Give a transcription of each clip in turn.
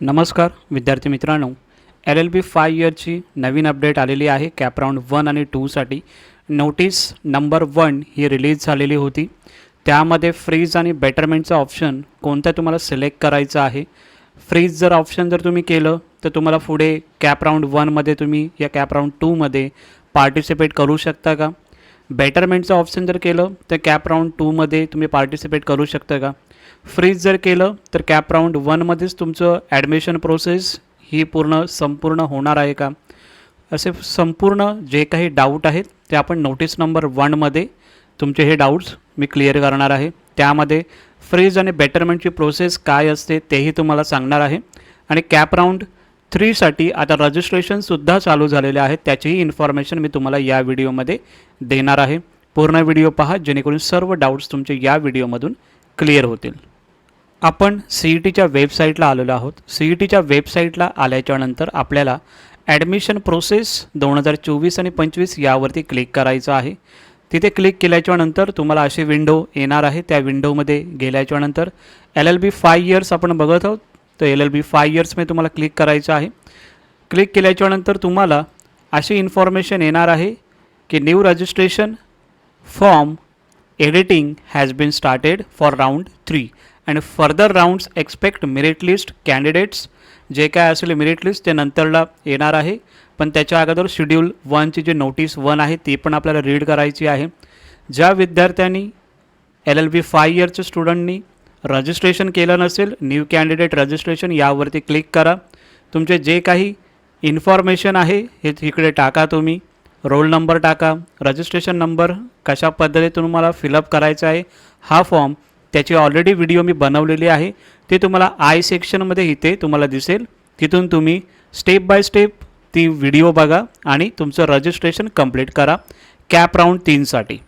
नमस्कार विद्यार्थी मित्रांनो, LLB 5 इयरची नवीन अपडेट आलेली आहे. कॅप राऊंड 1 आणि 2साठी नोटीस नंबर 1 ही रिलीज झालेली होती. त्यामध्ये फ्रीज आणि बेटरमेंटचं ऑप्शन कोणतं तुम्हाला सिलेक्ट करायचं आहे. फ्रीज जर ऑप्शन जर तुम्ही केलं तर तुम्हाला पुढे कॅप राऊंड 1मध्ये तुम्ही या कॅप राऊंड 2मध्ये पार्टिसिपेट करू शकता का. बेटरमेंटचं ऑप्शन जर केलं तर कॅप राऊंड 2मध्ये तुम्ही पार्टिसिपेट करू शकता का. फ्रीज जर केलं तर कॅप राऊंड 1मध्येच तुमचं ॲडमिशन प्रोसेस ही संपूर्ण होणार आहे का. असे संपूर्ण जे काही डाऊट आहेत ते आपण नोटीस नंबर 1मध्ये तुमचे हे डाऊट्स मी क्लिअर करणार आहे. त्यामध्ये फ्रीज आणि बेटरमेंटची प्रोसेस काय असते तेही तुम्हाला सांगणार आहे. आणि कॅप राऊंड 3साठी आता रजिस्ट्रेशनसुद्धा चालू झालेले आहेत, त्याचीही इन्फॉर्मेशन मी तुम्हाला या व्हिडिओमध्ये देणार आहे. पूर्ण व्हिडिओ पहा जेणेकरून सर्व डाऊट्स तुमचे या व्हिडिओमधून क्लिअर होतील. आपण CETच्या वेबसाईटला आलेलो आहोत. CETच्या वेबसाईटला आल्याच्यानंतर आपल्याला ॲडमिशन प्रोसेस 2024 आणि 25 यावरती क्लिक करायचं आहे. तिथे क्लिक केल्याच्यानंतर तुम्हाला अशी विंडो येणार आहे. त्या विंडोमध्ये गेल्याच्यानंतर LLB 5 इयर्स आपण बघत आहोत, तर LLB 5 इयर्समध्ये तुम्हाला क्लिक करायचं आहे. क्लिक केल्याच्यानंतर तुम्हाला अशी इन्फॉर्मेशन येणार आहे की new registration form editing has been started for round 3 and further rounds expect merit list candidates. जे काय असेल मेरिट लिस्ट ते नंतरला येणार आहे, पण त्याच्या अगोदर शेड्यूल 1ची जी नोटीस 1 आहे ती पण आपल्याला रीड करायची आहे. ज्या विद्यार्थ्यांनी LLB 5 इयरच्या स्टुडंटनी रजिस्ट्रेशन केलं नसेल, न्यू कॅन्डिडेट रजिस्ट्रेशन यावरती क्लिक करा. तुमचे जे काही इन्फॉर्मेशन आहे हे तिकडे टाका. तुम्ही रोल नंबर टाका, रजिस्ट्रेशन नंबर कशा पद्धतीने तुम्हाला फिलअप करायचा आहे हा फॉर्म, त्याची ऑलरेडी व्हिडिओ मी बनवलेली आहे. ते तुम्हाला आय सेक्शनमध्ये इथे तुम्हाला दिसेल. तिथून तुम्ही स्टेप बाय स्टेप ती व्हिडिओ बघा आणि तुमचं रजिस्ट्रेशन कंप्लीट करा कॅप राऊंड 3साठी.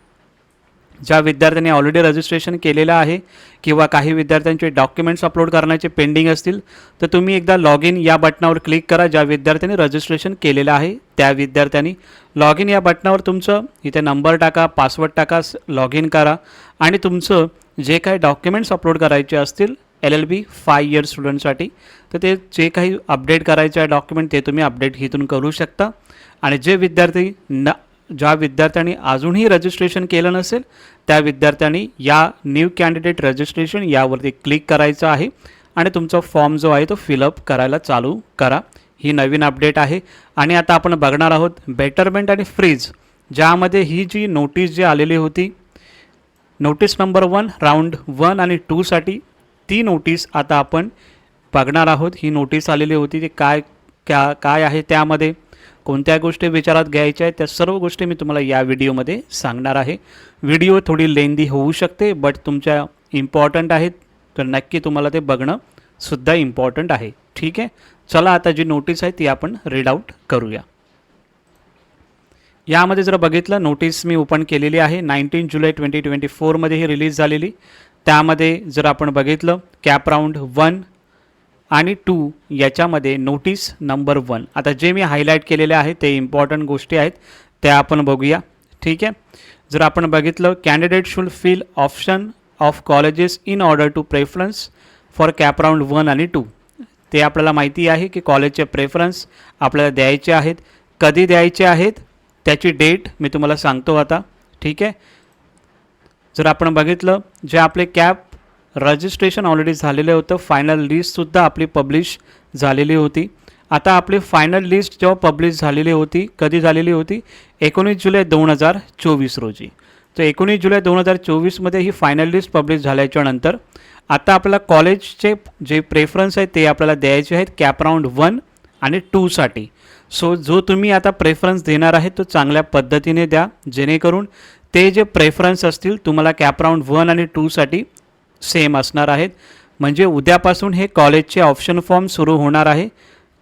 ज्या विद्यार्थ्यांनी ऑलरेडी रजिस्ट्रेशन केलेलं आहे किंवा काही विद्यार्थ्यांचे डॉक्युमेंट्स अपलोड करण्याचे पेंडिंग असतील तर तुम्ही एकदा लॉग इन या बटनावर क्लिक करा. ज्या विद्यार्थ्यांनी रजिस्ट्रेशन केलेलं आहे त्या विद्यार्थ्यांनी लॉग इन या बटनावर तुमचं इथे नंबर टाका, पासवर्ड टाका, लॉग इन करा आणि तुमचं जे काही डॉक्युमेंट्स अपलोड करायचे असतील LLB 5 इयर्स स्टुडंटसाठी तर ते जे काही अपडेट करायचे आहे डॉक्युमेंट ते तुम्ही अपडेट इथून करू शकता. आणि जे विद्यार्थी ज्या विद्यार्थ्यांनी अजूनही रजिस्ट्रेशन केलं नसेल त्या विद्यार्थ्यांनी या न्यू कॅन्डिडेट रजिस्ट्रेशन यावरती क्लिक करायचं आहे आणि तुमचा फॉर्म जो आहे तो फिलअप करायला चालू करा. ही नवीन अपडेट आहे. आणि आता आपण बघणार आहोत बेटरमेंट आणि फ्रीज, ज्यामध्ये ही जी नोटीस जी आलेली होती नोटीस नंबर 1 राऊंड 1 आणि 2साठी, ती नोटीस आता आपण बघणार आहोत. ही नोटीस आलेली होती ती काय आहे, त्यामध्ये कोणत्या गोष्टी विचारात घ्यायच्या आहेत त्या सर्व गोष्टी मी तुम्हाला या व्हिडिओमध्ये सांगणार आहे. व्हिडिओ थोडी लेंदी होऊ शकते बट तुमच्या इम्पॉर्टंट आहेत, तर नक्की तुम्हाला ते बघणं सुद्धा इम्पॉर्टंट आहे. ठीक आहे, चला आता जी नोटीस आहे ती आपण रीड आऊट करूया. यामध्ये जर बघितलं नोटीस मी ओपन केलेली आहे 19 जुलै 2024मध्ये ही रिलीज झालेली. त्यामध्ये जर आपण बघितलं कॅप राऊंड 1 आणि 2 याच्यामध्ये नोटीस नंबर 1, आता जे मी हायलाईट केलेले आहे ते इम्पॉर्टंट गोष्टी आहेत त्या आपण बघूया. ठीक आहे, जर आपण बघितलं candidate should fill option of colleges in order to preference for CAP round 1 आणि 2. ते आपल्याला माहिती आहे की कॉलेजचे प्रेफरन्स आपल्याला द्यायचे आहेत. कधी द्यायचे आहेत त्याची डेट मी तुम्हाला सांगतो आता. ठीक आहे, जर आपण बघितलं जे आपले कॅप रजिस्ट्रेशन ऑलरेडी झालेलं होतं, फायनल लिस्टसुद्धा आपली पब्लिश झालेली होती. आता आपली फायनल लिस्ट जेव्हा पब्लिश झालेली होती, कधी झालेली होती 19 जुलै 2024 रोजी. तर 19 जुलै 2024मध्ये ही फायनल लिस्ट पब्लिश झाल्याच्यानंतर आता आपल्याला कॉलेजचे जे प्रेफरन्स आहेत ते आपल्याला द्यायचे आहेत कॅप राऊंड 1 आणि 2साठी. सो जो तुम्ही आता प्रेफरन्स देणार आहे तो चांगल्या पद्धतीने द्या, जेणेकरून ते जे प्रेफरन्स असतील तुम्हाला कॅप राऊंड 1 आणि 2साठी सेम असणार आहेत. म्हणजे उद्यापासून हे कॉलेजचे ऑप्शन फॉर्म सुरू होणार आहे.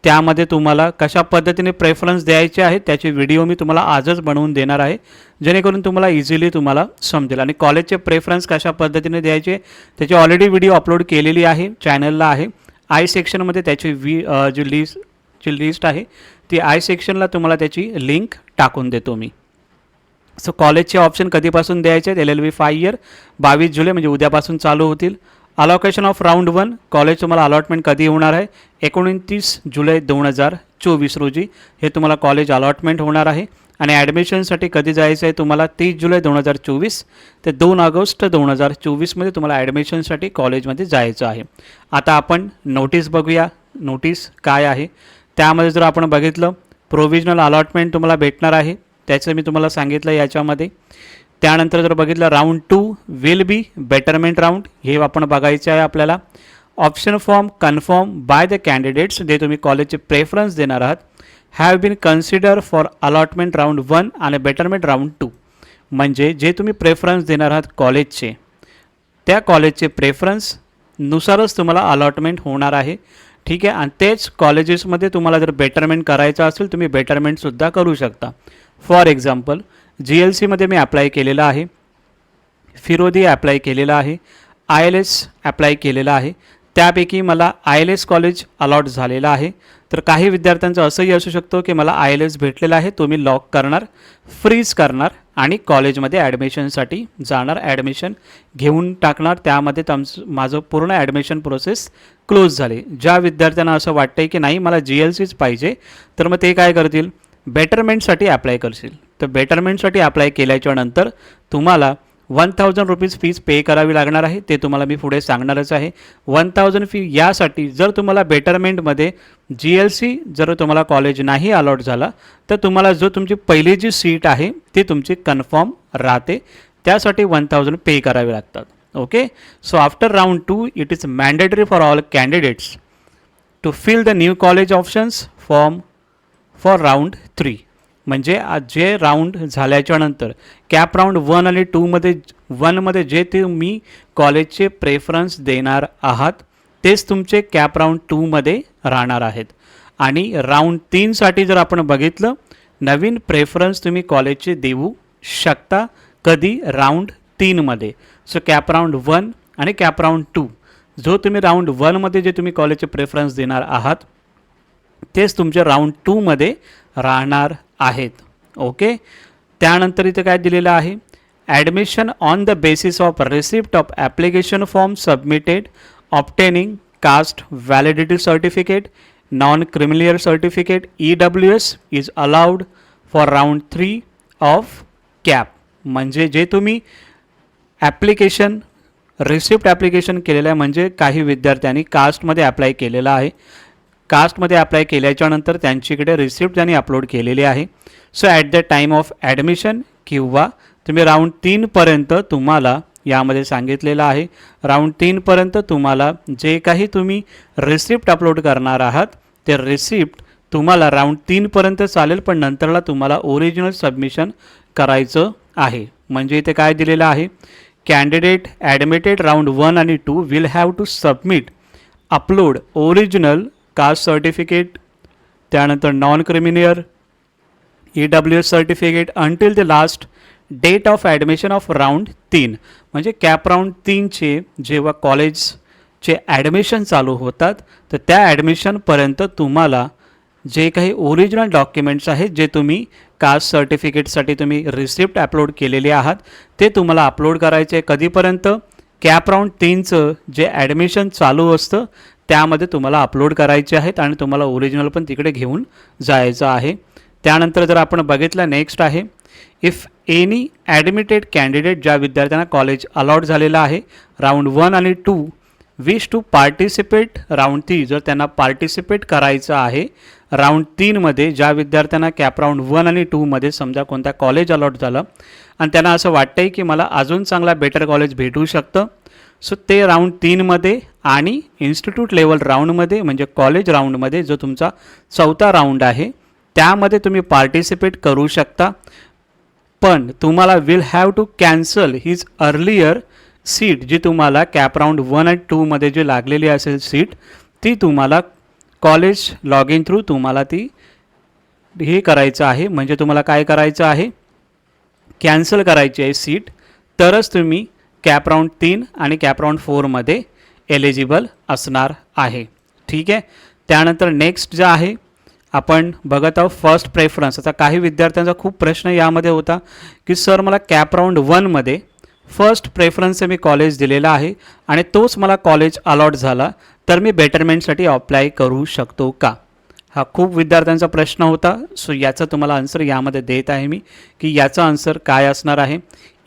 त्यामध्ये तुम्हाला कशा पद्धतीने प्रेफरन्स द्यायचे आहेत त्याची व्हिडिओ मी तुम्हाला आजच बनवून देणार आहे, जेणेकरून तुम्हाला इझिली तुम्हाला समजेल. आणि कॉलेजचे प्रेफरन्स कशा पद्धतीने द्यायचे त्याची ऑलरेडी व्हिडिओ अपलोड केलेली आहे, चॅनलला आहे. आय सेक्शनमध्ये त्याची जी लिस्ट आहे ती आय सेक्शनला तुम्हाला त्याची लिंक टाकून देतो मी. सो कॉलेजचे ऑप्शन कधीपासून द्यायचे आहेत LLB 5 इयर 22 जुलै म्हणजे उद्यापासून चालू होतील. अलॉकेशन ऑफ राऊंड 1 कॉलेज तुम्हाला अलॉटमेंट कधी होणार आहे 29 जुलै 2024 रोजी हे तुम्हाला कॉलेज अलॉटमेंट होणार आहे आणि ॲडमिशनसाठी कधी जायचं आहे तुम्हाला 30 जुलै 2024 ते 2 ऑगस्ट 2024मध्ये तुम्हाला ॲडमिशनसाठी कॉलेजमध्ये जायचं आहे. आता आपण नोटीस बघूया. नोटीस काय आहे त्यामध्ये जर आपण बघितलं प्रोव्हिजनल अलॉटमेंट तुम्हाला भेटणार आहे त्याचं मी तुम्हाला सांगितलं याच्यामध्ये. त्यानंतर जर बघितलं round 2 will be betterment round हे आपण बघायचं आहे आपल्याला. Option form confirm by the candidates जे तुम्ही कॉलेजचे प्रेफरन्स देणार आहात have been consider for allotment round 1 आणि बेटरमेंट राऊंड 2 म्हणजे जे तुम्ही प्रेफरन्स देणार आहात कॉलेजचे त्या कॉलेजचे प्रेफरन्सनुसारच तुम्हाला अलॉटमेंट होणार आहे. ठीक आहे. आणि तेच कॉलेजेसमध्ये तुम्हाला जर बेटरमेंट करायचं असेल तुम्ही बेटरमेंटसुद्धा करू शकता. फॉर एक्झाम्पल GLCमध्ये मी अप्लाय केलेलं आहे, फिरोदी अप्लाय केलेला आहे, ILS अप्लाय केलेला आहे. त्यापैकी मला ILS कॉलेज अलॉट झालेलं आहे. तर काही विद्यार्थ्यांचं असंही असू शकतो की मला ILS भेटलेला आहे तो मी लॉक करणार, फ्रीज करणार आणि कॉलेजमध्ये ॲडमिशनसाठी जाणार, ॲडमिशन घेऊन टाकणार. त्यामध्ये माझं पूर्ण ॲडमिशन प्रोसेस क्लोज झाले. ज्या विद्यार्थ्यांना असं वाटतं की नाही मला GLCच पाहिजे तर मग ते काय करतील बेटरमेंटसाठी अप्लाय करतील. तर बेटरमेंटसाठी अप्लाय केल्याच्या नंतर तुम्हाला 1000 रुपीज फीज पे करावी लागणार आहे. ते तुम्हाला मी पुढे सांगणारच आहे. 1000 फी यासाठी जर तुम्हाला बेटरमेंटमध्ये GLC जर तुम्हाला कॉलेज नाही अलॉट झाला तर तुम्हाला जो तुमची पहिली जी सीट आहे ती तुमची कन्फर्म राहते त्यासाठी 1000 पे करावे लागतात. Okay. So after round 2 it is mandatory for all candidates to fill the new college options form for round 3 म्हणजे जे राऊंड झाल्याच्या नंतर कॅप राऊंड 1 आणि 2मध्ये 1मध्ये जे तुम्ही कॉलेजचे प्रेफरन्स देणार आहात तेच तुमचे कॅप राऊंड 2मध्ये राहणार आहेत. आणि राऊंड 3साठी जर आपण बघितलं नवीन प्रेफरन्स तुम्ही कॉलेजचे देऊ शकता कधी राऊंड 3मध्ये. सो कॅप राऊंड 1 आणि कॅप राऊंड 2 जो तुम्ही राऊंड 1मध्ये जे तुम्ही कॉलेजचे प्रेफरन्स देणार आहात तेच तुमचे राऊंड 2मध्ये राहणार आहेत. ओके. त्यानंतर इथे काय दिलेलं आहे admission on the basis of receipt of application form submitted obtaining caste validity certificate non creamy layer certificate EWS is allowed for round 3 of CAP. म्हणजे जे तुम्ही ॲप्लिकेशन रिसिप्ट ॲप्लिकेशन केलेलं आहे म्हणजे काही विद्यार्थ्यांनी कास्टमध्ये अप्लाय केलेलं आहे. कास्टमध्ये अप्लाय केल्याच्यानंतर त्यांच्याकडे रिसिप्ट त्यांनी अपलोड केलेली आहे. So at the time of admission किंवा तुम्ही राऊंड 3पर्यंत तुम्हाला यामध्ये सांगितलेलं आहे राऊंड 3पर्यंत तुम्हाला जे काही तुम्ही रिसिप्ट अपलोड करणार आहात ते रिसिप्ट तुम्हाला राऊंड 3पर्यंत चालेल पण नंतरला तुम्हाला ओरिजिनल सबमिशन करायचं आहे. म्हणजे इथे काय दिलेलं आहे कॅन्डिडेट ॲडमिटेड राऊंड 1 आणि 2 will have to submit upload original caste certificate त्यानंतर non creamy layer EWS certificate until the last date of admission of round 3. म्हणजे कॅप राऊंड 3चे जेव्हा कॉलेजचे ॲडमिशन चालू होतात तर त्या ॲडमिशनपर्यंत तुम्हाला जे काही ओरिजिनल डॉक्युमेंट्स आहेत जे तुम्ही कास्ट सर्टिफिकेटसाठी तुम्ही रिसिप्ट अपलोड केलेले आहात ते तुम्हाला अपलोड करायचे कधीपर्यंत कॅप राऊंड 3चं जे ॲडमिशन चालू असतं त्यामध्ये तुम्हाला अपलोड करायचे आहेत आणि तुम्हाला ओरिजिनल पण तिकडे घेऊन जायचं आहे. त्यानंतर जर आपण बघितलं नेक्स्ट आहे इफ एनी ॲडमिटेड कॅन्डिडेट ज्या विद्यार्थ्यांना कॉलेज अलॉट झालेलं आहे राऊंड 1 आणि 2 विश टू पार्टिसिपेट राऊंड 3 जर त्यांना पार्टिसिपेट करायचं आहे राऊंड 3मध्ये ज्या विद्यार्थ्यांना कॅप राऊंड 1 आणि 2मध्ये समजा कोणता कॉलेज अलॉट झालं आणि त्यांना असं वाटतंय की मला अजून चांगला बेटर कॉलेज भेटू शकतं सो ते राऊंड 3मध्ये आणि इन्स्टिट्यूट लेवल राऊंडमध्ये म्हणजे कॉलेज राऊंडमध्ये जो तुमचा 4था राऊंड आहे त्यामध्ये तुम्ही पार्टिसिपेट करू शकता. पण तुम्हाला will have to cancel his earlier seat जी तुम्हाला कॅप राऊंड 1 आणि 2मध्ये जी लागलेली असेल सीट ती तुम्हाला कॉलेज लॉग इन थ्रू तुम्हाला ती हे करायचं आहे. म्हणजे तुम्हाला काय करायचं आहे कॅन्सल करायची आहे सीट तरच तुम्ही कॅप राऊंड 3 आणि कॅप राऊंड 4मध्ये एलिजिबल असणार आहे. ठीक आहे. त्यानंतर नेक्स्ट जे आहे आपण बघत आहोत फर्स्ट प्रेफरन्स. आता काही विद्यार्थ्यांचा खूप प्रश्न यामध्ये होता की सर मला कॅप राऊंड 1मध्ये फर्स्ट प्रेफरन्सचं मी कॉलेज दिलेलं आहे आणि तोच मला कॉलेज अलॉट झाला तर मी बेटरमेंटसाठी अप्लाय करू शकतो का? हा खूप विद्यार्थ्यांचा प्रश्न होता. सो याचं तुम्हाला आन्सर यामध्ये देत आहे मी की याचा आन्सर काय असणार आहे.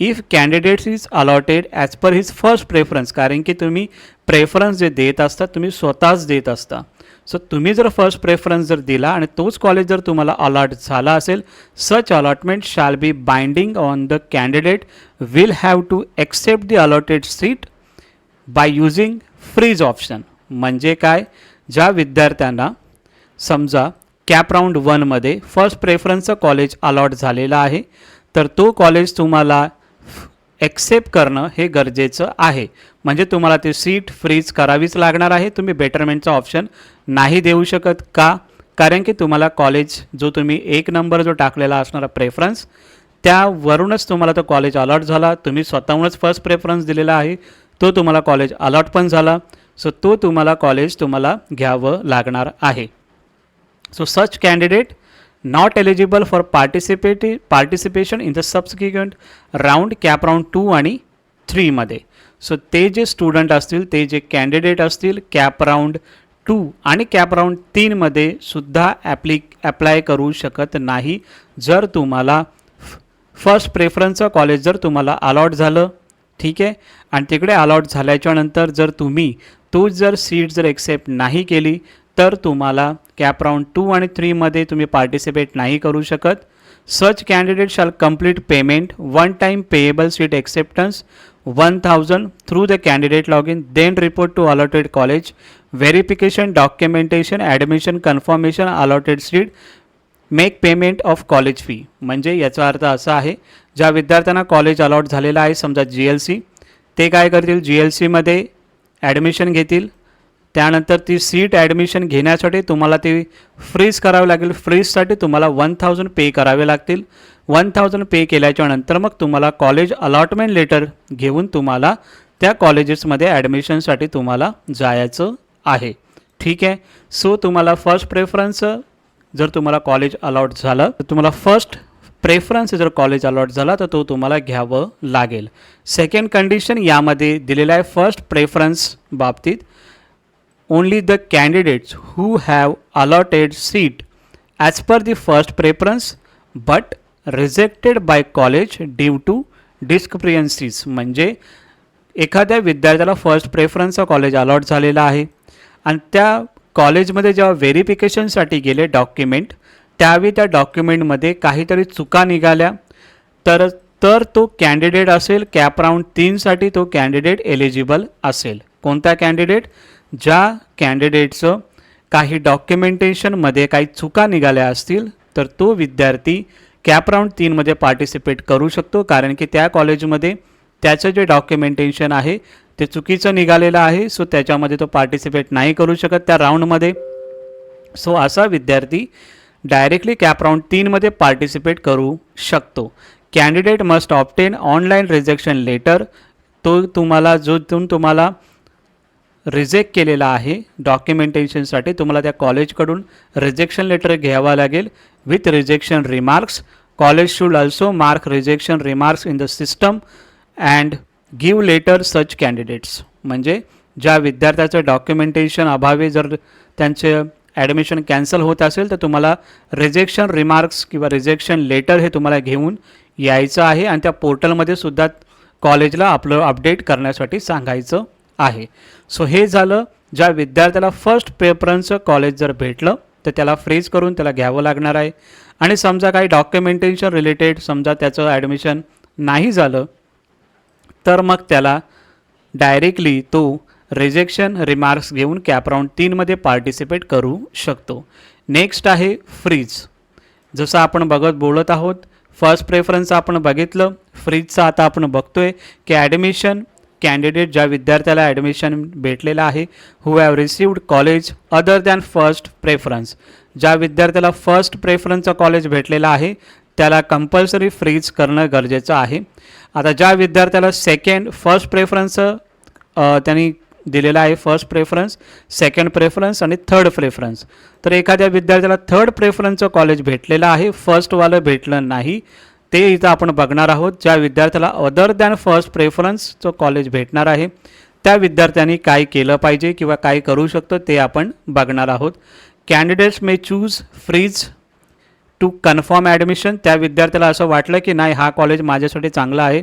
If candidates is allotted as per his first preference, कारण की तुम्ही प्रेफरन्स जे देत असता तुम्ही स्वतःच देत असता. सो तुम्ही जर फर्स्ट प्रेफरन्स जर दिला आणि तोच कॉलेज जर तुम्हाला अलॉट झाला असेल, such allotment shall be binding on the candidate will have to accept the allotted seat by using freeze option. म्हणजे काय, ज्या विद्यार्थ्यांना समजा कॅप राऊंड 1मध्ये फर्स्ट प्रेफरन्सचं कॉलेज अलॉट झालेलं आहे तर तो कॉलेज तुम्हाला एक्सेप्ट करणं हे गरजेचं आहे. म्हणजे तुम्हाला ते सीट फ्रीज करावीच लागणार आहे. तुम्ही बेटरमेंटचा ऑप्शन नाही देऊ शकत. का? कारण की तुम्हाला कॉलेज जो तुम्ही 1 नंबर जो टाकलेला असणारा प्रेफरन्स त्यावरूनच तुम्हाला तो कॉलेज अलॉट झाला. तुम्ही स्वतःहूनच फर्स्ट प्रेफरन्स दिलेला आहे, तो तुम्हाला कॉलेज अलॉट पण झाला. सो तो तुम्हाला कॉलेज तुम्हाला घ्यावं लागणार आहे. So such candidate not eligible for participation in the subsequent round cap round 2 आणि 3 मध्ये. सो ते जे स्टुडंट असतील, ते जे कॅन्डिडेट असतील कॅप राऊंड 2 आणि कॅप राऊंड 3 मध्ये सुद्धा अप्लाय करू शकत नाही जर तुम्हाला फर्स्ट प्रेफरन्सचं कॉलेज जर तुम्हाला अलॉट झालं. ठीक आहे, आणि तिकडे अलॉट झाल्याच्यानंतर जर तुम्ही तो जर सीट जर एक्सेप्ट नाही केली तर तुम्हाला कॅप राऊंड 2 आणि 3 मध्ये तुम्ही पार्टिसिपेट नाही करू शकत. Such candidate shall complete payment one time payable seat acceptance 1000 through the candidate log in, then report to allotted college, verification, documentation, admission confirmation, allotted seat, make payment of college fee. म्हणजे याचा अर्थ असा आहे, ज्या विद्यार्थ्यांना college allot झालेला आहे समजा GLC, ते काय करतील, GLCमध्ये ॲडमिशन घेतील. त्यानंतर ती सीट ॲडमिशन घेण्यासाठी तुम्हाला ती फ्रीज करावी लागेल. फ्रीजसाठी तुम्हाला 1000 पे करावे लागतील. 1000 पे केल्याच्यानंतर मग तुम्हाला कॉलेज अलॉटमेंट लेटर घेऊन तुम्हाला त्या कॉलेजेसमध्ये ॲडमिशनसाठी तुम्हाला जायचं आहे. ठीक आहे. सो तुम्हाला फर्स्ट प्रेफरन्स जर तुम्हाला कॉलेज अलॉट झालं तर तुम्हाला फर्स्ट प्रेफरन्स जर कॉलेज अलॉट झाला तर तो तुम्हाला घ्यावं लागेल. सेकंड कंडिशन यामध्ये दिलेलं आहे फर्स्ट प्रेफरन्स बाबतीत, only the candidates who have allotted seat as per the first preference but rejected by college due to discrepancies. म्हणजे एखाद्या विद्यार्थ्याला फर्स्ट प्रेफरन्सचा कॉलेज अलॉट झालेला आहे आणि त्या कॉलेजमध्ये जेव्हा व्हेरिफिकेशनसाठी गेले डॉक्युमेंट, त्यावेळी त्या डॉक्युमेंटमध्ये काहीतरी चुका निघाल्या तर तो कॅन्डिडेट असेल कॅप राऊंड 3साठी तो कॅन्डिडेट एलिजिबल असेल. कोणता कॅन्डिडेट? ज्या कॅन्डिडेटचं काही डॉक्युमेंटेशनमध्ये काही चुका निघाल्या असतील तर तो विद्यार्थी कॅप राऊंड 3मध्ये पार्टिसिपेट करू शकतो. कारण की त्या कॉलेजमध्ये त्याचं जे डॉक्युमेंटेशन आहे ते चुकीचं निघालेलं आहे. सो त्याच्यामध्ये तो पार्टिसिपेट नाही करू शकत त्या राऊंडमध्ये. सो असा विद्यार्थी डायरेक्टली कॅप राऊंड 3मध्ये पार्टिसिपेट करू शकतो. Candidate must obtain online rejection letter. तो तुम्हाला तुम्हाला रिजेक्ट केलेला आहे डॉक्युमेंटेशनसाठी तुम्हाला त्या कॉलेजकडून रिजेक्शन लेटर घ्यावा लागेल with rejection remarks. College should also mark rejection remarks in the system and give letter such candidates. म्हणजे ज्या विद्यार्थ्याचं डॉक्युमेंटेशन अभावी जर त्यांचे ॲडमिशन कॅन्सल होत असेल तर तुम्हाला रिजेक्शन रिमार्क्स किंवा रिजेक्शन लेटर हे तुम्हाला घेऊन यायचं आहे आणि त्या पोर्टलमध्ये सुद्धा कॉलेजला आपलं अपडेट करण्यासाठी सांगायचं आहे. सो हे झालं ज्या विद्यार्थ्याला फर्स्ट प्रेफरन्सचं कॉलेज जर भेटलं तर त्याला फ्रीज करून त्याला घ्यावं लागणार आहे. आणि समजा काही डॉक्युमेंटेशन रिलेटेड समजा त्याचं ॲडमिशन नाही झालं तर मग त्याला डायरेक्टली तो रिजेक्शन रिमार्क्स घेऊन कॅप राऊंड 3मध्ये पार्टिसिपेट करू शकतो. नेक्स्ट आहे फ्रीज. जसं आपण बोलत आहोत फर्स्ट प्रेफरन्सचं आपण बघितलं, फ्रीजचं आता आपण बघतोय की ॲडमिशन कॅन्डिडेट ज्या विद्यार्थ्याला ॲडमिशन भेटलेलं आहे who have received college other than first preference, ज्या विद्यार्थ्याला फर्स्ट प्रेफरन्सचं कॉलेज भेटलेलं आहे त्याला कंपल्सरी फ्रीज करणं गरजेचं आहे. आता ज्या विद्यार्थ्याला फर्स्ट प्रेफरन्सचं त्यांनी दिलेलं आहे फर्स्ट प्रेफरन्स, सेकंड प्रेफरन्स आणि थर्ड प्रेफरन्स, तर एखाद्या विद्यार्थ्याला थर्ड प्रेफरन्सचं कॉलेज भेटलेलं आहे, फर्स्टवालं भेटलं नाही, ते इथं आपण बघणार आहोत. ज्या विद्यार्थ्याला अदर दॅन फर्स्ट प्रेफरन्सचं कॉलेज भेटणार आहे त्या विद्यार्थ्यांनी काय केलं पाहिजे किंवा काय करू शकतो ते आपण बघणार आहोत. Candidates may choose freeze to confirm admission. त्या विद्यार्थ्याला असं वाटलं की नाही हा कॉलेज माझ्यासाठी चांगला आहे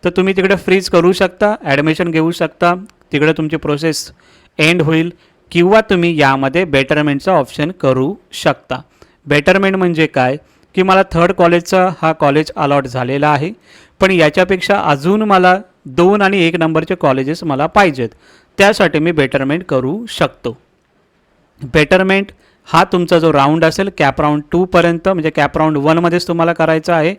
तर तुम्ही तिकडे फ्रीज करू शकता, ॲडमिशन घेऊ शकता, तिकडे तुमची प्रोसेस एंड होईल. किंवा तुम्ही यामध्ये बेटरमेंटचा ऑप्शन करू शकता. बेटरमेंट म्हणजे काय की मला थर्ड कॉलेजचा हा कॉलेज अलॉट झालेला आहे पण याच्यापेक्षा अजून मला 2 आणि 1 नंबरचे कॉलेजेस मला पाहिजेत, त्यासाठी मी बेटरमेंट करू शकतो. बेटरमेंट हा तुमचा जो राऊंड असेल कॅप राऊंड 2पर्यंत म्हणजे कॅप राऊंड 1मध्येच तुम्हाला करायचा आहे.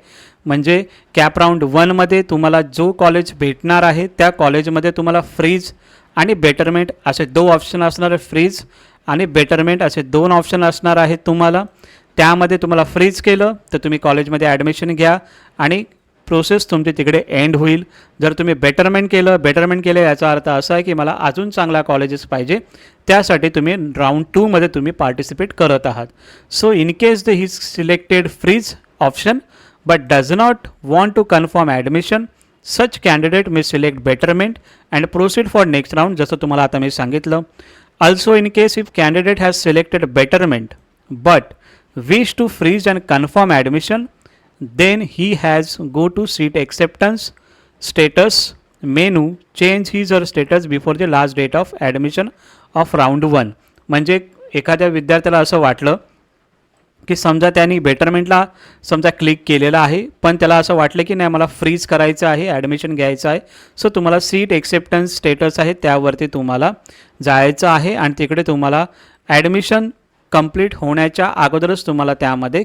म्हणजे कॅप राऊंड 1मध्ये तुम्हाला जो कॉलेज भेटणार आहे त्या कॉलेजमध्ये तुम्हाला फ्रीज आणि बेटरमेंट असे 2 ऑप्शन असणार आहे. फ्रीज आणि बेटरमेंट असे 2 ऑप्शन असणार आहेत तुम्हाला. त्यामध्ये तुम्हाला फ्रीज केलं तर तुम्ही कॉलेजमध्ये ॲडमिशन घ्या आणि प्रोसेस तुमची तिकडे एंड होईल. जर तुम्ही बेटरमेंट केलं याचा अर्थ असा आहे की मला अजून चांगला कॉलेजेस पाहिजे, त्यासाठी तुम्ही राऊंड 2मध्ये तुम्ही पार्टिसिपेट करत आहात. So in case the he selected freeze option but does not want to confirm admission, such candidate may select betterment and proceed for next round. जसं तुम्हाला आता मी सांगितलं. Also in case if candidate has selected betterment but wish to freeze and confirm admission, then he has go to seat acceptance status menu, change his or status before the last date of admission of round 1. म्हणजे एखाद्या विद्यार्थ्याला असं वाटलं की समजा त्यांनी बेटरमेंटला समजा click केलेलं आहे पण त्याला असं वाटलं की नाही मला फ्रीज करायचं आहे, ॲडमिशन घ्यायचं आहे. सो तुम्हाला सीट एक्सेप्टन्स स्टेटस आहे त्यावरती तुम्हाला जायचं आहे आणि तिकडे तुम्हाला ॲडमिशन कंप्लीट होण्याच्या अगोदरच तुम्हाला त्यामध्ये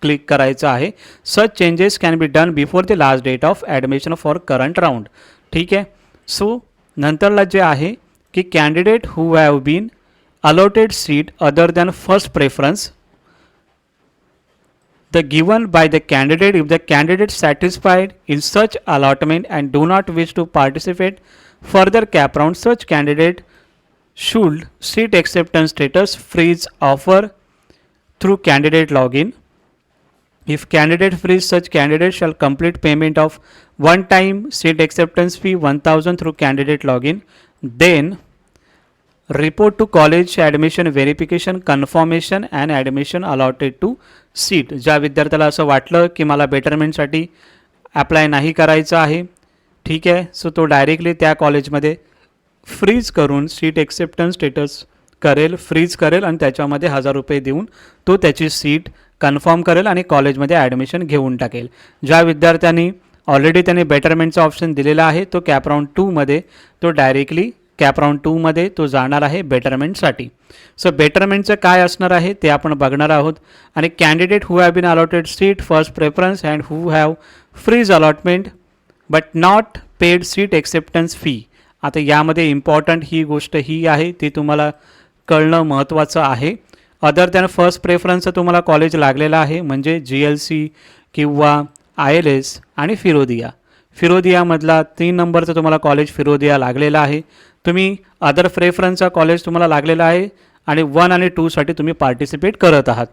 क्लिक करायचं आहे. Such changes can be done before the last date of admission for current round. ठीक आहे. सो नंतरला जे आहे की candidate who have been allotted seat other than first preference the given by the candidate, if the candidate satisfied in such allotment and do not wish to participate further cap round, such candidate should seat acceptance status freeze offer through candidate login. If candidate freeze, such candidate shall complete payment of one time seat acceptance fee 1000 through candidate login, then report to college admission verification confirmation and admission allotted to seat. ज्या विद्यार्थ्याला असं वाटलं की मला बेटरमेंटसाठी apply नाही करायचं आहे, ठीक आहे, सो तो डायरेक्टली त्या कॉलेजमध्ये फ्रीज करून सीट एक्सेप्टन्स स्टेटस करेल, फ्रीज करेल आणि त्याच्यामध्ये 1000 रुपये देऊन तो त्याची सीट कन्फर्म करेल आणि कॉलेजमध्ये ॲडमिशन घेऊन टाकेल. ज्या विद्यार्थ्यांनी ऑलरेडी त्यांनी बेटरमेंटचा ऑप्शन दिलेला आहे तो कॅप राऊंड 2मध्ये तो डायरेक्टली कॅप राऊंड 2मध्ये तो जाणार आहे बेटरमेंटसाठी. सो बेटरमेंटचं काय असणार आहे ते आपण बघणार आहोत. आणि candidate who have been allotted seat first preference and who have freeze allotment but not paid seat acceptance fee. आता यामध्ये इम्पॉर्टंट ही गोष्ट ही आहे ती तुम्हाला कळणं महत्त्वाचं आहे. अदर दॅन फर्स्ट प्रेफरन्सचं तुम्हाला कॉलेज लागलेलं आहे म्हणजे GLC किंवा ILS आणि फिरोदियामधला 3 नंबरचं तुम्हाला कॉलेज फिरोदिया लागलेला आहे. तुम्ही अदर प्रेफरन्सचा कॉलेज तुम्हाला लागलेला आहे आणि 1 आणि 2साठी तुम्ही पार्टिसिपेट करत आहात.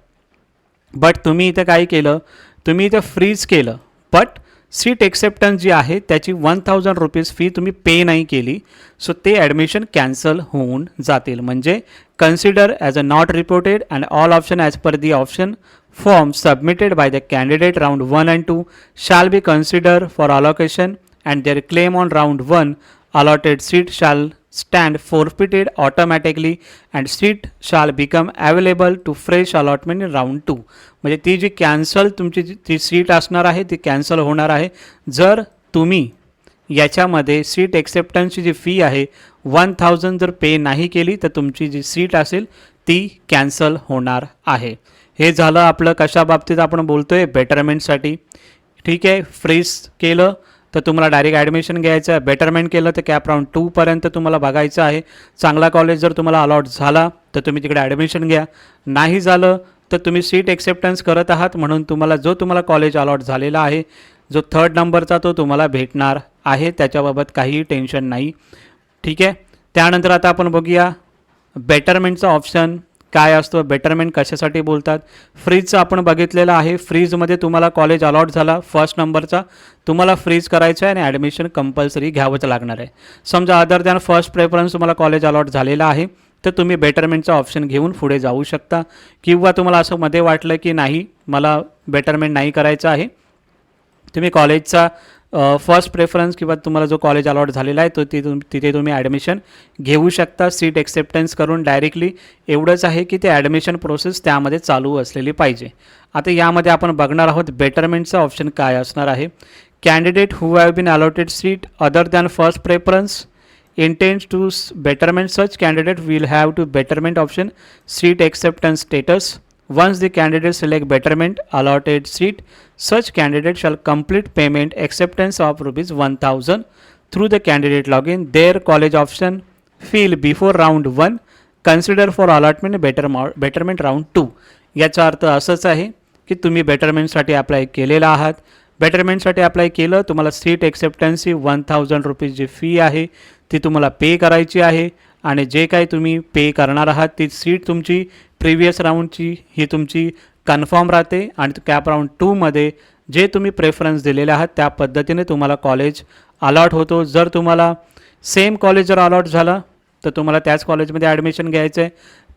बट तुम्ही इथं काय केलं, तुम्ही इथं फ्रीज केलं बट सीट एक्सेप्टन्स जी आहे त्याची 1000 रुपीज फी तुम्ही पे नाही केली. सो ते ॲडमिशन कॅन्सल होऊन जातील. म्हणजे consider as a not reported and all option as per the option form submitted by the candidate round 1 and 2 shall be considered for allocation and their claim on round 1 allotted seat shall stand forfeited automatically and seat shall become available to fresh allotment in round 2. म्हणजे ती जी cancel तुमची ती seat असणार आहे ती cancel होणार आहे. जर तुम्ही याच्यामध्ये सीट एक्सेप्टन्सची जी फी आहे 1000 जर पे नाही केली तर तुमची जी सीट असेल ती कॅन्सल होणार आहे. हे झालं आपलं कशा बाबतीत आपण बोलतो आहे बेटरमेंटसाठी. ठीक आहे. फ्रीज केलं तर तुम्हाला डायरेक्ट ॲडमिशन घ्यायचं आहे, बेटरमेंट केलं तर कॅप राऊंड 2पर्यंत तुम्हाला बघायचं आहे. चांगला कॉलेज जर तुम्हाला अलॉट झाला तर तुम्ही तिकडे ॲडमिशन घ्या, नाही झालं तर तुम्ही सीट एक्सेप्टन्स करत आहात म्हणून तुम्हाला कॉलेज अलॉट झालेला आहे जो 3rd नंबरचा तो तुम्हाला भेटणार आहे, त्याच्याबाबत काहीही टेन्शन नाही. ठीक आहे. त्यानंतर आता आपण बघूया बेटरमेंटचा ऑप्शन काय असतं, बेटरमेंट कशासाठी बोलतात. फ्रीजचं आपण बघितलेलं आहे. फ्रीजमध्ये तुम्हाला कॉलेज अलॉट झाला फर्स्ट नंबरचा, तुम्हाला फ्रीज करायचं आहे आणि ॲडमिशन कंपल्सरी घ्यावंच लागणार आहे. समजा अदर दॅन फर्स्ट प्रेफरन्स तुम्हाला कॉलेज अलॉट झालेला आहे तर तुम्ही बेटरमेंटचा ऑप्शन घेऊन पुढे जाऊ शकता. किंवा तुम्हाला असं मध्ये वाटलं की नाही मला बेटरमेंट नाही करायचं आहे, तुम्ही कॉलेजचा फर्स्ट प्रेफरन्स किंवा तुम्हाला जो कॉलेज अलॉट झालेला आहे तो तिथे तुम्ही ॲडमिशन घेऊ शकता सीट एक्सेप्टन्स करून डायरेक्टली. एवढंच आहे की ते ॲडमिशन प्रोसेस त्यामध्ये चालू असलेली पाहिजे. आता यामध्ये आपण बघणार आहोत बेटरमेंटचा ऑप्शन काय असणार आहे. Candidate who have been allotted seat other than first preference intends to betterment, such candidate will have to betterment option seat acceptance status. Once the candidate select betterment allotted seat, such candidate shall complete payment acceptance of rupees 1000 through the candidate login. Their college option fill before round 1 consider for allotment betterment round 2. याचा अर्थ असंच आहे की तुम्ही बेटरमेंटसाठी apply केलेला आहात, बेटरमेंटसाठी apply केलं, तुम्हाला सीट एक्सेप्टन्सची 1000 रुपीज जी फी आहे ती तुम्हाला पे करायची आहे आणि जे काही तुम्ही पे करणार आहात ती सीट तुमची प्रिव्हियस राऊंडची ही तुमची कन्फर्म राहते आणि कॅप राऊंड 2मध्ये जे तुम्ही प्रेफरन्स दिलेले आहात त्या पद्धतीने तुम्हाला कॉलेज अलॉट होतो. जर तुम्हाला सेम कॉलेज जर अलॉट झालं तर तुम्हाला त्याच कॉलेजमध्ये ॲडमिशन घ्यायचं आहे,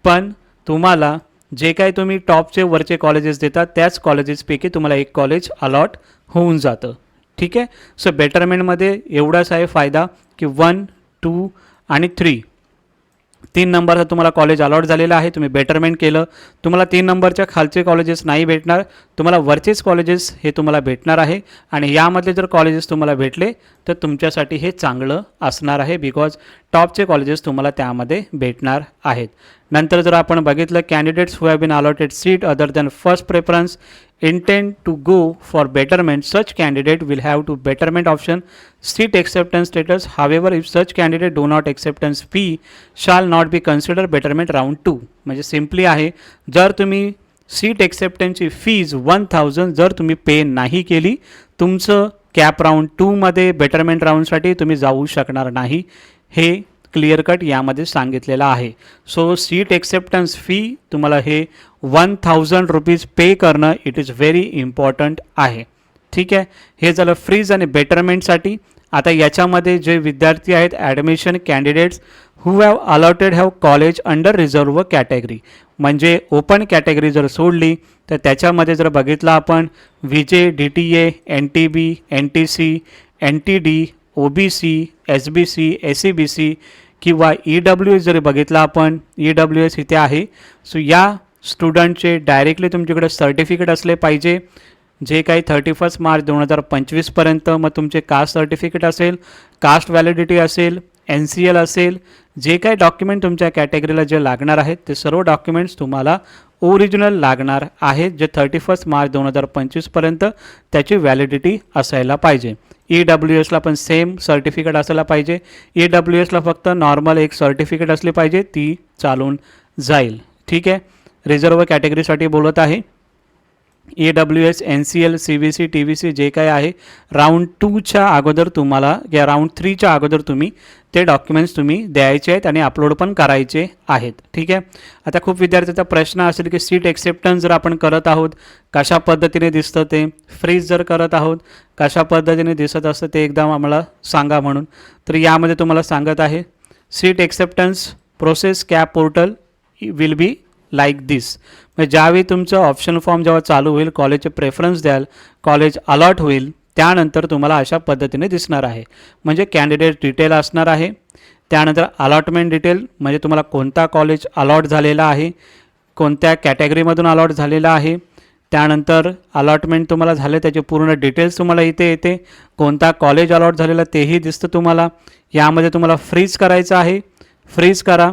पण तुम्हाला जे काही तुम्ही टॉपचे वरचे कॉलेजेस देतात त्याच कॉलेजेसपैकी तुम्हाला एक कॉलेज अलॉट होऊन जातं. ठीक आहे. सो बेटरमेंटमध्ये एवढाच आहे फायदा की 1, 2 आणि 3 नंबरचा तुम्हाला कॉलेज अलॉट झालेला आहे, तुम्ही बेटरमेंट केलं, तुम्हाला 3 नंबरच्या खालचे कॉलेजेस नाही भेटणार, तुम्हाला वरचेच कॉलेजेस हे तुम्हाला भेटणार आहे. आणि यामधले जर कॉलेजेस तुम्हाला भेटले तर तुमच्यासाठी हे चांगलं असणार आहे बिकॉज टॉपचे कॉलेजेस तुम्हाला त्यामध्ये भेटणार आहेत. नंतर जर आपण बघितलं candidates who have been allotted seat other than first preference intend to go for betterment, such candidate will have to betterment option seat acceptance status. However, if such candidate do not acceptance fee shall not be considered betterment round 2. म्हणजे simply आहे, जर तुम्ही seat एक्सेप्टन्सची fees 1000 जर तुम्ही पे नाही केली तुमचं cap round 2मध्ये betterment राऊंडसाठी तुम्ही जाऊ शकणार नाही, हे क्लिअर कट यामध्ये सांगितलेलं आहे. सो सीट एक्सेप्टन्स फी तुम्हाला हे 1000 रुपीज पे करणं इट इज व्हेरी इम्पॉर्टंट आहे. ठीक आहे. हे झालं फ्रीज आणि बेटरमेंटसाठी. आता याच्यामध्ये जे विद्यार्थी आहेत admission candidates who have allotted have college under reserve category, म्हणजे ओपन कॅटेगरी जर सोडली तर त्याच्यामध्ये जर बघितलं आपण VJ, DTA, NTB, NTC, NTD, OBC, SBC, SCBC किंवा EWS जरी बघितलं आपण EWS इथे आहे. सो या स्टुडंटचे डायरेक्टली तुमच्याकडे सर्टिफिकेट असले पाहिजे, जे काही 31 मार्च 2025पर्यंत मग तुमचे कास्ट सर्टिफिकेट असेल, कास्ट व्हॅलिडिटी असेल, NCL असेल, जे काही डॉक्युमेंट तुमच्या कॅटेगरीला जे लागणार आहेत ते सर्व डॉक्युमेंट्स तुम्हाला ओरिजिनल लागणार आहेत, जे 31 मार्च 2025पर्यंत त्याची व्हॅलिडिटी असायला पाहिजे. EWSला पण सेम सर्टिफिकेट असायला पाहिजे. EWSला फक्त नॉर्मल एक सर्टिफिकेट असली पाहिजे, ती चालून जाईल. ठीक आहे. रिझर्व कॅटेगरीसाठी बोलत आहे. EWS, NCL, CBC, TBC जे काय आहे राऊंड 2च्या अगोदर तुम्हाला या राऊंड 3च्या अगोदर तुम्ही ते डॉक्युमेंट्स तुम्ही द्यायचे आहेत आणि अपलोड पण करायचे आहेत. ठीक आहे. आता खूप विद्यार्थ्यांचा प्रश्न असेल की सीट एक्सेप्टन्स जर आपण करत आहोत कशा पद्धतीने दिसतं ते, फ्रीज जर करत आहोत कशा पद्धतीने दिसत असतं ते एकदा आम्हाला सांगा म्हणून. तर यामध्ये तुम्हाला सांगत आहे seat acceptance process CAP portal will be like this. म्हणजे ज्यावेळी तुमचं ऑप्शन फॉर्म जेव्हा चालू होईल, कॉलेजचे प्रेफरन्स द्याल, कॉलेज अलॉट होईल, त्यानंतर तुम्हाला अशा पद्धतीने दिसणार आहे. म्हणजे कॅन्डिडेट डिटेल असणार आहे, त्यानंतर अलॉटमेंट डिटेल म्हणजे तुम्हाला कोणता कॉलेज अलॉट झालेला आहे, कोणत्या कॅटेगरीमधून अलॉट झालेला आहे, त्यानंतर अलॉटमेंट तुम्हाला झाले त्याचे पूर्ण डिटेल्स तुम्हाला इथे येते, कोणता कॉलेज अलॉट झालेला तेही दिसतं तुम्हाला. यामध्ये तुम्हाला फ्रीज करायचं आहे, फ्रीज करा,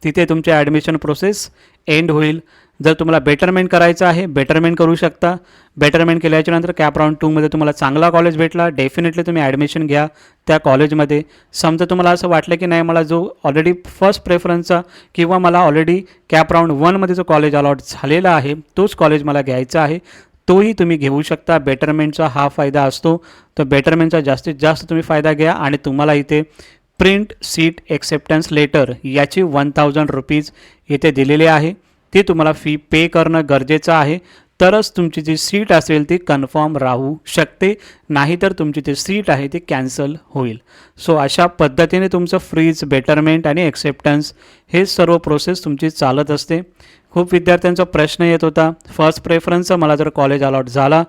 तिथे तुमचे ॲडमिशन प्रोसेस एंड होईल. जर तुम्हाला बेटरमेंट करायचं आहे बेटरमेंट करू शकता. बेटरमेंट केल्याच्या नंतर कॅप राऊंड 2मध्ये तुम्हाला चांगला कॉलेज भेटला, डेफिनेटली तुम्ही ॲडमिशन घ्या त्या कॉलेजमध्ये. समजा तुम्हाला असं वाटलं की नाही मला जो ऑलरेडी फर्स्ट प्रेफरन्सचा किंवा मला ऑलरेडी कॅप राऊंड 1मध्ये जो कॉलेज अलॉट झालेला आहे तोच कॉलेज मला घ्यायचा आहे, तोही तुम्ही घेऊ शकता. बेटरमेंटचा हा फायदा असतो. तर बेटरमेंटचा जास्तीत जास्त तुम्ही फायदा घ्या आणि तुम्हाला इथे प्रिंट सीट एक्सेप्टन्स लेटर याची 1000 रुपीज येथे दिलेली आहे. ती तुम्हाला फी पे करणं गरजेचं आहे, तरच तुमची जी सीट असेल ती कन्फर्म राहू शकते, नाहीतर तुमची जी सीट आहे ती कॅन्सल होईल. सो अशा पद्धतीने तुमचं फ्रीज, बेटरमेंट आणि एक्सेप्टन्स हे सर्व प्रोसेस तुमची चालत असते. खूप विद्यार्थ्यांचा प्रश्न येत होता, फर्स्ट प्रेफरन्सचं मला जर कॉलेज अलॉट झाला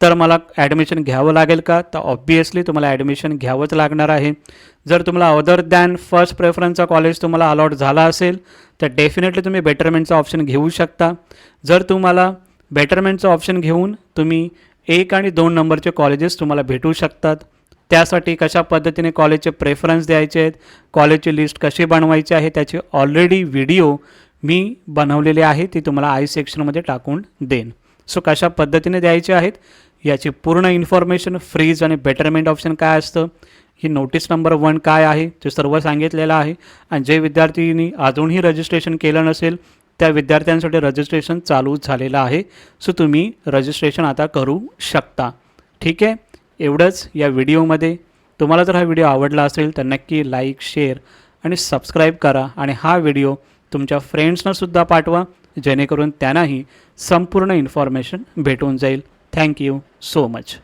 तर मला ॲडमिशन घ्यावं लागेल का? तर ऑब्वियसली तुम्हाला ॲडमिशन घ्यावंच लागणार आहे. जर तुम्हाला अदर दॅन फर्स्ट प्रेफरन्सचा कॉलेज तुम्हाला अलॉट झाला असेल तर डेफिनेटली तुम्ही बेटरमेंटचा ऑप्शन घेऊ शकता. जर तुम्हाला बेटरमेंटचं ऑप्शन घेऊन तुम्ही 1 आणि 2 नंबरचे कॉलेजेस तुम्हाला भेटू शकतात. त्यासाठी कशा पद्धतीने कॉलेजचे प्रेफरन्स द्यायचे आहेत, कॉलेजची लिस्ट कशी बनवायची आहे, त्याची ऑलरेडी व्हिडिओ मी बनवलेली आहे, ती तुम्हाला आय सेक्शनमध्ये टाकून देईन. सो कशा पद्धतीने द्यायचे आहेत याची पूर्ण इन्फॉर्मेशन, फ्रीज आणि बेटरमेंट ऑप्शन काय असतं, ही नोटीस नंबर 1 काय आहे ते सर्व सांगितलेलं आहे. आणि जे विद्यार्थ्यांनी अजूनही रजिस्ट्रेशन केलं नसेल त्या विद्यार्थ्यांसाठी रजिस्ट्रेशन चालू झालेलं आहे. सो तुम्ही रजिस्ट्रेशन आता करू शकता. ठीक आहे, एवढंच या व्हिडिओमध्ये. तुम्हाला जर हा व्हिडिओ आवडला असेल तर नक्की लाईक, शेअर आणि सबस्क्राईब करा आणि हा व्हिडिओ तुमच्या फ्रेंड्सनासुद्धा पाठवा, जेणेकरून त्यांनाही संपूर्ण इन्फॉर्मेशन भेटून जाईल. Thank you so much.